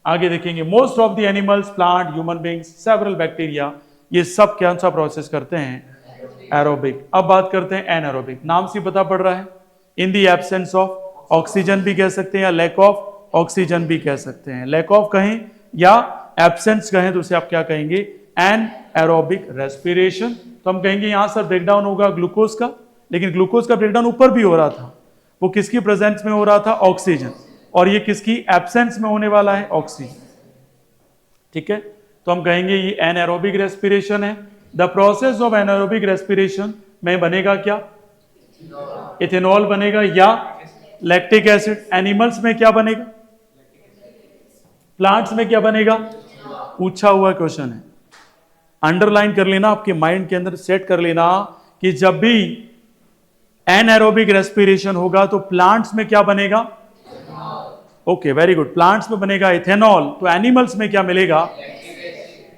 आगे देखेंगे most of the animals, plant, human beings, several bacteria, ये सब कौन सा प्रोसेस करते हैं? एरोबिक। अब बात करते हैं एनएरोबिक। नाम से पता पड़ रहा है, in the absence of oxygen भी कह सकते हैं या लैक ऑफ ऑक्सीजन भी कह सकते हैं। लैक ऑफ कहें या एब्सेंस कहें तो उसे आप क्या कहेंगे? Anaerobic respiration. तो हम कहेंगे यहां सर ब्रेकडाउन होगा ग्लूकोज का, लेकिन ग्लूकोज का ब्रेकडाउन ऊपर भी हो रहा था। वो किसकी प्रेजेंस में हो रहा था? ऑक्सीजन। और ये किसकी एब्सेंस में होने वाला है? ऑक्सीजन। ठीक है, तो हम कहेंगे ये एनएरोबिक रेस्पिरेशन है। The process of anaerobic respiration में बनेगा क्या? इथेनॉल बनेगा या लैक्टिक एसिड। एनिमल्स में क्या बनेगा? प्लांट्स में क्या बनेगा? पूछा हुआ क्वेश्चन है, अंडरलाइन कर लेना, आपके माइंड के अंदर सेट कर लेना कि जब भी एनएरोबिक रेस्पिरेशन होगा तो प्लांट्स में क्या बनेगा? Okay, very good. प्लांट्स में बनेगा इथेनॉल, तो एनिमल्स में क्या मिलेगा?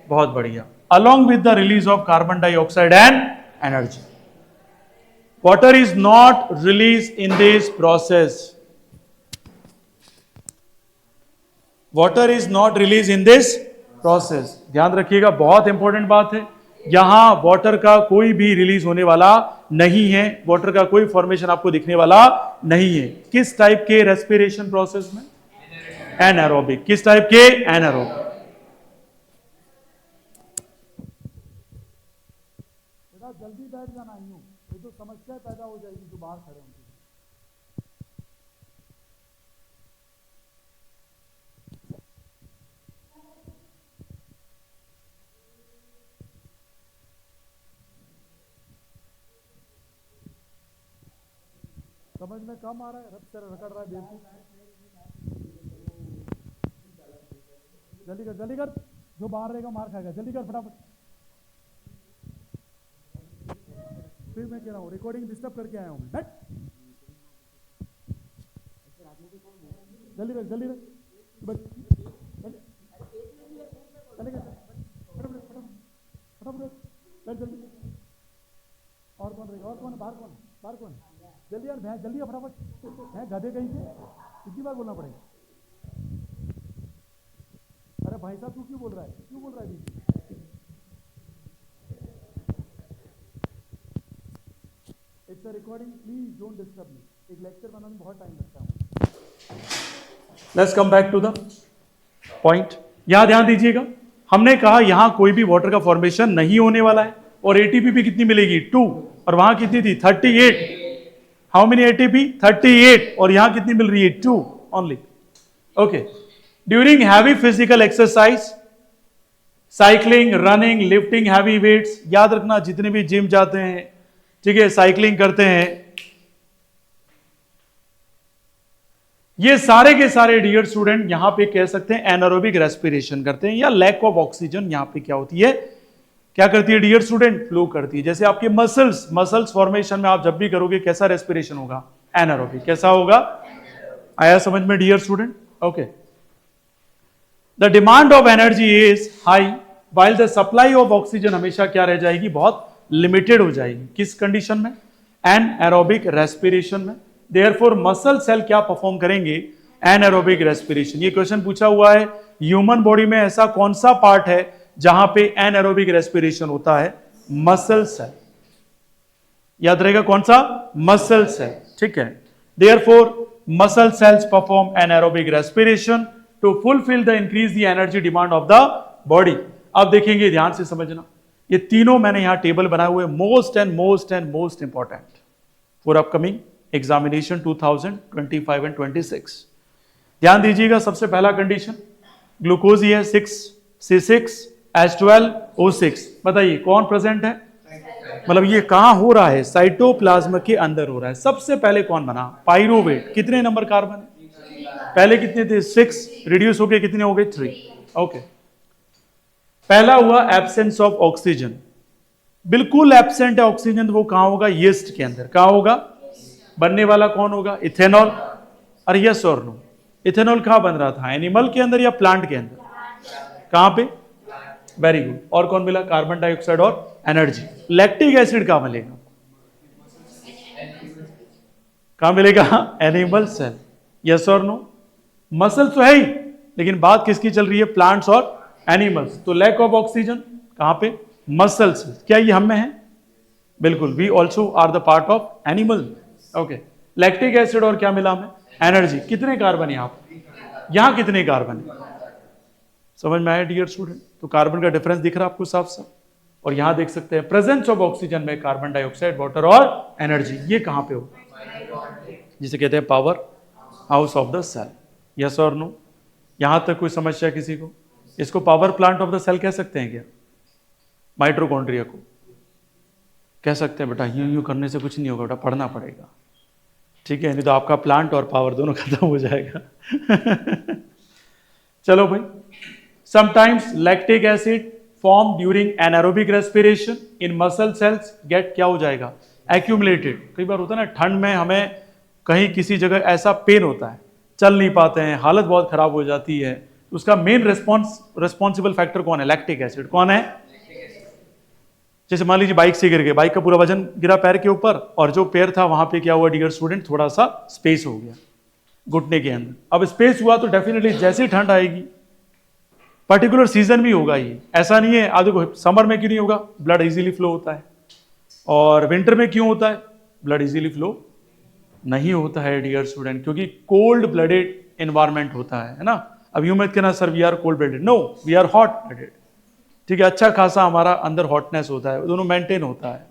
बहुत बढ़िया। Along with the release of carbon dioxide and energy. Water is not released in this process. Water is not released in this process. ध्यान रखिएगा, बहुत इंपॉर्टेंट बात है। यहां वाटर का कोई भी रिलीज होने वाला नहीं है, वाटर का कोई फॉर्मेशन आपको दिखने वाला नहीं है। किस टाइप के रेस्पिरेशन प्रोसेस में? एनएरोबिक। किस टाइप के? एनएरोबिक। बेटा जल्दी बैठ जाना, यूं ये तो समस्या पैदा हो जाएगी जो बाहर खड़े होंगे। समझ में कम आ रहा है, रब से रगड़ रहा है बेवकूफ। जल्दी कर, जो बाहर रहेगा मार खाएगा। जल्दी कर फटाफट। फिर मैं कह रहा हूँ रिकॉर्डिंग डिस्टर्ब करके आया हूँ मैं। जल्दी रख चलेगा। फटाफट जल्दी। और कौन रहेगा? और कौन? बाहर कौन? जल्दी यार, भैंस जल्दी फटाफट। है गधे कहीं के, कितनी बार बोलना पड़ेगा? अरे भाई साहब तू क्यों बोल रहा है? It's a recording, please don't disturb me. एक लेक्चर बनाने में बहुत टाइम लगता है। Let's come back to the point. यहां ध्यान दीजिएगा, हमने कहा यहां कोई भी वाटर का फॉर्मेशन नहीं होने वाला है और एटीपी भी कितनी मिलेगी? 2। और वहां कितनी थी? 38। How many ATP? 38। और यहां कितनी मिल रही है? 2 only. Okay, during heavy physical exercise cycling, running, lifting heavy weights, याद रखना जितने भी जिम जाते हैं, ठीक है, साइकिलिंग करते हैं, ये सारे के सारे डियर स्टूडेंट यहां पे कह सकते हैं एनारोबिक रेस्पिरेशन करते हैं, या लैक ऑफ ऑक्सीजन यहां पे क्या होती है, क्या करती है डियर स्टूडेंट, फ्लो करती है। जैसे आपके मसल्स फॉर्मेशन में आप जब भी करोगे कैसा रेस्पिरेशन होगा, एनारोबिक। कैसा होगा, आया समझ में dear student? Okay. The demand of energy is high while the supply of oxygen हमेशा क्या रह जाएगी, बहुत लिमिटेड हो जाएगी। किस कंडीशन में, एनारोबिक रेस्पिरेशन में। देयरफॉर मसल सेल क्या परफॉर्म करेंगे, एनारोबिक रेस्पिरेशन। ये क्वेश्चन पूछा हुआ है, ह्यूमन बॉडी में ऐसा कौन सा पार्ट है जहां पे एनारोबिक रेस्पिरेशन होता है, मसल सेल। याद रहेगा कौन सा, मसल सेल, ठीक है। Therefore muscle cells perform anaerobic respiration to fulfil the increase the energy demand of the body. अब देखेंगे, ध्यान से समझना, ये तीनों मैंने यहां टेबल बनाए हुए, most and most important for upcoming examination 2025 and 26। ध्यान दीजिएगा, सबसे पहला कंडीशन ग्लूकोज ही है 6C6H12O6। बताइए कौन प्रेजेंट है, मतलब ये कहां हो रहा है, साइटोप्लाज्म के अंदर हो रहा है। सबसे पहले कौन बना, पाइरूवेट। कितने नंबर कार्बन है, पहले कितने थे 6, रिड्यूस होके कितने हो गए 3। ओके, पहला हुआ एब्सेंस ऑफ ऑक्सीजन, बिल्कुल एब्सेंट है ऑक्सीजन, तो वो कहां होगा, यीस्ट के अंदर। कहां होगा, बनने वाला कौन होगा, इथेनॉल। अरे यस और नो, इथेनॉल कहां बन रहा था, एनिमल के अंदर या प्लांट के अंदर, कहां पे, वेरी गुड। और कौन मिला, कार्बन डाइऑक्साइड और एनर्जी। लैक्टिक एसिड कहां मिलेगा, कहां मिलेगा, एनिमल सेल। यस और नो, मसल तो है ही, लेकिन बात किसकी चल रही है, प्लांट्स और एनिमल्स। तो लैक ऑफ ऑक्सीजन कहां पे, मसल्स। क्या ये हम में है, बिल्कुल, we also are the part of animal. Okay, lactic acid और क्या मिला हमें, एनर्जी। कितने कार्बन यहां पर, यहां कितने कार्बन है, समझ में आया डियर स्टूडेंट? तो कार्बन का डिफरेंस दिख रहा है आपको साफ साफ। और यहां देख सकते हैं प्रेजेंस ऑफ ऑक्सीजन में कार्बन डाइऑक्साइड, वाटर और एनर्जी। ये कहां पे होगा, जिसे कहते हैं power house of the cell. Yes और नो, यहां तक कोई समस्या किसी को? इसको power plant of the cell कह सकते हैं क्या, माइटोकॉन्ड्रिया को कह सकते हैं। बेटा यूं करने से कुछ नहीं होगा, बेटा पढ़ना पड़ेगा, ठीक है, नहीं तो आपका प्लांट और पावर दोनों खत्म हो जाएगा। चलो भाई, sometimes lactic acid form during anaerobic respiration in muscle cells get क्या हो जाएगा, एक्यूमुलेटेड। कई बार होता है ना, ठंड में हमें कहीं किसी जगह ऐसा पेन होता है, चल नहीं पाते हैं, हालत बहुत खराब हो जाती है, उसका मेन रिस्पॉन्सिबल फैक्टर कौन है, लैक्टिक एसिड। कौन है, जैसे मान लीजिए बाइक से गिर गए, बाइक का पूरा वजन गिरा पैर के ऊपर, और जो पैर था वहां पे क्या हुआ डियर स्टूडेंट, थोड़ा सा स्पेस हो गया घुटने के अंदर। अब स्पेस हुआ तो डेफिनेटली जैसे ही ठंड आएगी, पर्टिकुलर सीजन में होगा ये, ऐसा नहीं है। आदि को समर में क्यों नहीं होगा, ब्लड इजीली फ्लो होता है, और विंटर में क्यों होता है, ब्लड इजीली फ्लो नहीं होता है डियर स्टूडेंट, क्योंकि कोल्ड ब्लडेड एनवायरमेंट होता है ना। अब यूं मत कहना sir we are cold blooded, no we are hot blooded, ठीक है, अच्छा खासा हमारा अंदर हॉटनेस होता है, दोनों मेंटेन होता है।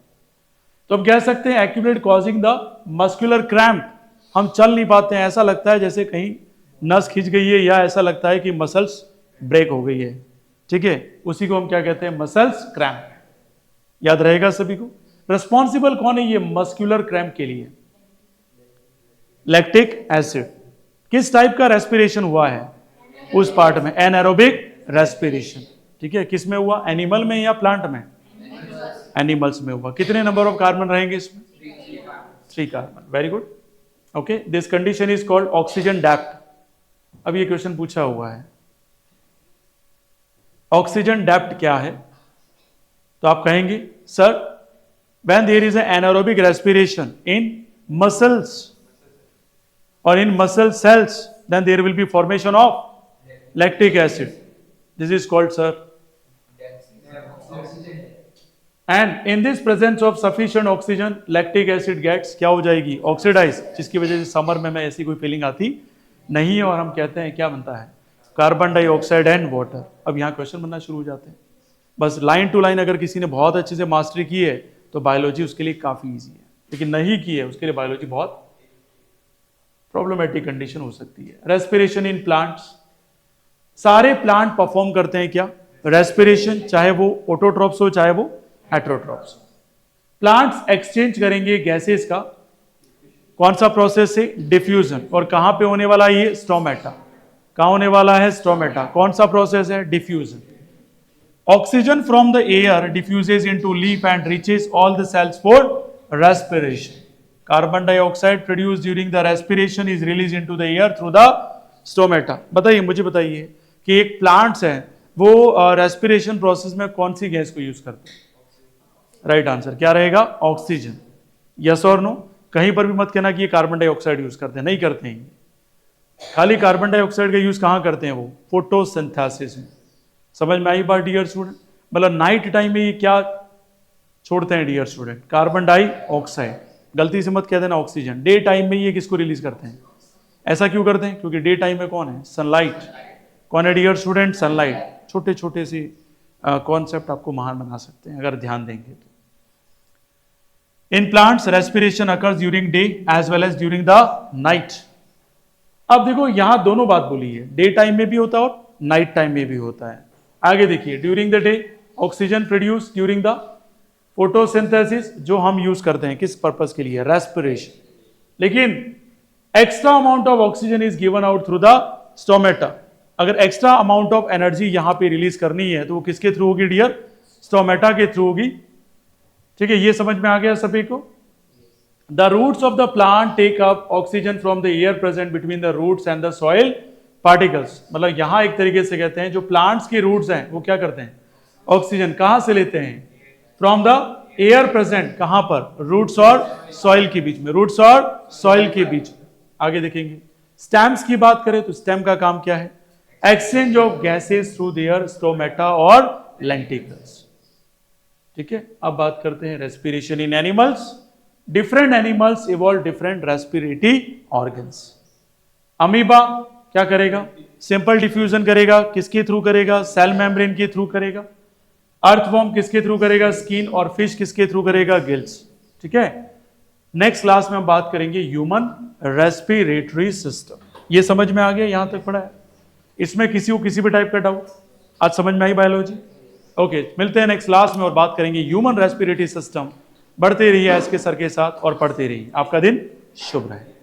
तो हम कह सकते हैं accumulate causing the muscular cramp, हम चल नहीं पाते हैं, ऐसा लगता है जैसे कहीं नस खिंच गई है, या ऐसा लगता है कि मसल्स ब्रेक हो गई है, ठीक है, उसी को हम क्या कहते हैं, मसल्स क्रैम्प। याद रहेगा सभी को। रिस्पॉन्सिबल कौन है ये मस्कुलर क्रैम्प के लिए, लैक्टिक एसिड। किस टाइप का रेस्पिरेशन हुआ है, उस पार्ट में एनारोबिक रेस्पिरेशन, ठीक है। किस में हुआ, एनिमल में या प्लांट में, एनिमल्स में हुआ। कितने नंबर ऑफ कार्बन रहेंगे इसमें, 3 carbon, very good. Okay, this condition is called oxygen depth. अब ये क्वेश्चन पूछा हुआ है, ऑक्सीजन डेप्थ क्या है, तो आप कहेंगे sir when there is anaerobic respiration in muscles और in muscle cells, then there will be formation of lactic acid, this is called sir, and in this presence of sufficient oxygen lactic acid gets क्या हो जाएगी, oxidise, जिसकी वजह से summer में ऐसी कोई फीलिंग आती नहीं है, और हम कहते हैं क्या बनता है, कार्बन डाइऑक्साइड एंड वाटर। अब यहाँ क्वेश्चन बनना शुरू हो जाते हैं। बस लाइन टू लाइन अगर किसी ने बहुत अच्छे से मास्टरी की है तो बायोलॉजी उसके लिए काफी इजी है, लेकिन नहीं की है उसके लिए बायोलॉजी बहुत प्रॉब्लमेटिक कंडीशन हो सकती है। रेस्पिरेशन इन प्लांट्स, सारे प्लांट परफॉर्म करते हैं क्या, रेस्पिरेशन, चाहे वो ऑटोट्रॉप्स हो चाहे वो हेटेरोट्रॉप्स। प्लांट्स एक्सचेंज करेंगे गैसेस का, कौन सा प्रोसेस से? डिफ्यूजन। और कहां पे होने वाला है ये? स्टोमेटा। कहां होने वाला है? स्टोमेटा। कौन सा प्रोसेस है? Diffusion. Oxygen from the air diffuses into leaf and reaches all the cells for respiration. Carbon dioxide produce during the respiration is release into the air through the stomata. बताइए, मुझे बताइए कि एक plants है वो respiration process में कौन सी gas को यूज करते हैं? राइट आंसर क्या रहेगा? ऑक्सीजन। यस और नो? कहीं पर भी मत कहना कि ये कार्बन डाइऑक्साइड यूज करते हैं, नहीं करते हैं। खाली कार्बन डाइऑक्साइड का यूज कहां करते हैं? वो फोटोसिंथेसिस में। समझ में आई बात डियर स्टूडेंट? मतलब नाइट टाइम में ये क्या छोड़ते हैं डियर स्टूडेंट? Carbon dioxide. गलती से मत कह देना ऑक्सीजन। डे टाइम में ये किसको रिलीज करते हैं? ऐसा क्यों करते हैं? क्योंकि डे टाइम में कौन है? सनलाइट। कौन है डियर स्टूडेंट? सनलाइट। छोटे छोटे से कॉन्सेप्ट आपको महान बना सकते हैं अगर ध्यान देंगे तो। In plants respiration occurs during day as well as during the night. अब देखो यहां दोनों बात बोली है, डे टाइम में भी होता है और नाइट टाइम में भी होता है। आगे देखिए, during the day oxygen produce during the photosynthesis, जो हम यूज करते हैं किस पर्पस के लिए? रेस्पिरेशन। लेकिन extra amount of oxygen is given out through the stomata. अगर एक्स्ट्रा अमाउंट ऑफ एनर्जी यहां पे रिलीज करनी है तो वो किसके थ्रू होगी डियर? स्टोमेटा के थ्रू होगी। ठीक है, ये समझ में आ गया सभी को? The roots of the plant take up oxygen from the air present between the roots and the soil particles. मतलब यहां एक तरीके से कहते हैं जो प्लांट्स के रूट्स हैं वो क्या करते हैं? ऑक्सीजन कहां से लेते हैं? From the air present. कहां पर? रूट्स और सॉइल के बीच में। रूट्स और सॉइल के बीच में। आगे देखेंगे, स्टेम्स की बात करें तो स्टेम का काम क्या है? Exchange of gases through their stomata और लेंटिकल्स। ठीक है, अब बात करते हैं respiration in animals. Different animals evolve different respiratory organs. Amoeba क्या करेगा? सिंपल डिफ्यूजन करेगा। किसके थ्रू करेगा? सेल मेम्ब्रेन के थ्रू करेगा। अर्थवॉर्म किसके थ्रू करेगा? स्किन। और फिश किसके थ्रू करेगा? गिल्स। ठीक है, नेक्स्ट क्लास में हम बात करेंगे ह्यूमन रेस्पिरेटरी सिस्टम। ये समझ में आ गया? यहां तक पढ़ा है? इसमें किसी को किसी भी टाइप का डाउट आज समझ में आई बायोलॉजी? ओके, मिलते हैं नेक्स्ट क्लास में और बात करेंगे ह्यूमन रेस्पिरेटरी सिस्टम। बढ़ते रहिए एस के सर के साथ और पढ़ते रहिए। आपका दिन शुभ रहे।